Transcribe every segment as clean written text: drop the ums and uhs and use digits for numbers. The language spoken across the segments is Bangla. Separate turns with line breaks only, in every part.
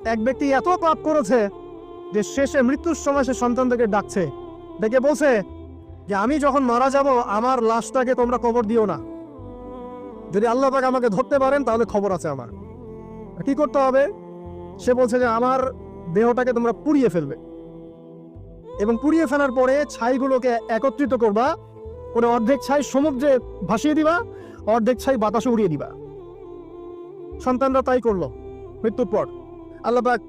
এক ব্যক্তি এত পাপ করেছে যে শেষে মৃত্যুর সময় সে সন্তানদেরকে ডাকছে, ডেকে বলছে যে আমি যখন মারা যাব আমার লাশটাকে তোমরা কবর দিও না, যদি আল্লাহ পাক আমাকে ধরতে পারেন তাহলে খবর আছে আমার। কি করতে হবে? সে বলছে যে আমার দেহটাকে তোমরা পুড়িয়ে ফেলবে এবং পুড়িয়ে ফেলার পরে ছাইগুলোকে একত্রিত করবা, করে অর্ধেক ছাই সমুদ্রে ভাসিয়ে দিবা, অর্ধেক ছাই বাতাসে উড়িয়ে দিবা। সন্তানরা তাই করলো। মৃত্যুর পর আল্লাহ পাক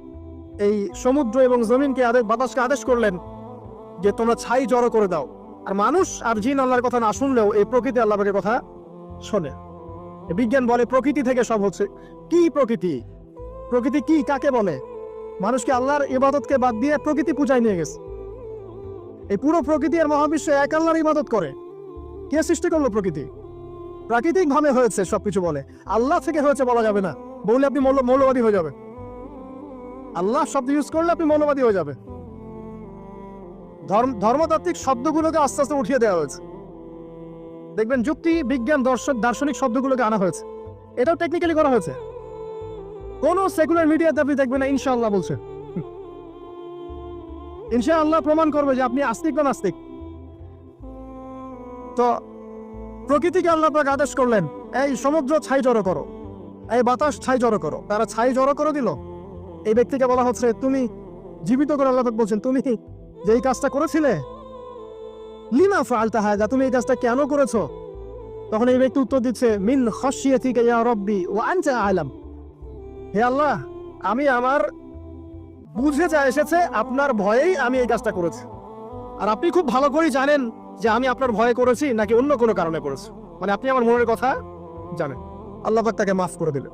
এই সমুদ্র এবং জমিনকে বাতাসকে আদেশ করলেন যে তোমরা ছাই জড়ো করে দাও। আর মানুষ আর জিন আল্লাহর কথা না শুনলেও এই প্রকৃতি আল্লাহ পাকের কথা শোনে। বিজ্ঞান বলে প্রকৃতি থেকে সব হচ্ছে। কি প্রকৃতি? প্রকৃতি কি, কাকে বলে? মানুষকে আল্লাহর ইবাদতকে বাদ দিয়ে প্রকৃতি পূজায় নিয়ে গেছে। এই পুরো প্রকৃতি আর মহাবিশ্ব এক আল্লাহর ইবাদত করে। কে সৃষ্টি করলো প্রকৃতি? প্রাকৃতিক ভাবে হয়েছে সবকিছু বলে, আল্লাহ থেকে হয়েছে বলা যাবে না। বললে আপনি মৌলবাদী হয়ে যাবে। আল্লাহ শব্দ ইউজ করলে আপনি মৌলবাদী হয়ে যাবে। ধর্মতাত্ত্বিক শব্দগুলোকে আস্তে আস্তে উঠিয়ে দেওয়া হয়েছে। দেখবেন যুক্তি, বিজ্ঞান, দার্শনিক শব্দগুলোকে আনা হয়েছে। এটাও টেকনিক্যালি করা হয়েছে। কোন সেকুলার মিডিয়াতে আপনি দেখবেন না ইনশাআল্লাহ বলছে। ইনশাআল্লাহ প্রমাণ করবে যে আপনি আস্তিক বা নাস্তিক। তো প্রকৃতিকে আল্লাহ পাক আদেশ করলেন, এই সমুদ্র ছাই জড়ো করো, এই বাতাস ছাই জড়ো করো। তারা ছাই জড়ো করে দিল। এই ব্যক্তিকে বলা হচ্ছে তুমি জীবিত করে আল্লাহ পাক বলছেন তুমি যে এই কাজটা করেছিলে, লিমা ফাআলতা হাযা, তুমি এই কাজটা কেন করেছো? তখন এই ব্যক্তি উত্তর দিচ্ছে, মিন খাশিয়াতিকা ইয়া রাব্বি ওয়া আনতা আ'লাম। হে আল্লাহ, আমি আমার বুঝে যা এসেছে আপনার ভয়েই আমি এই কাজটা করেছি, আর আপনি খুব ভালো করেই জানেন যে আমি আপনার ভয়ে করেছি নাকি অন্য কোনো কারণে করেছি। মানে আপনি আমার মনের কথা জানেন। আল্লাহ পাক তাকে মাফ করে দিলেন।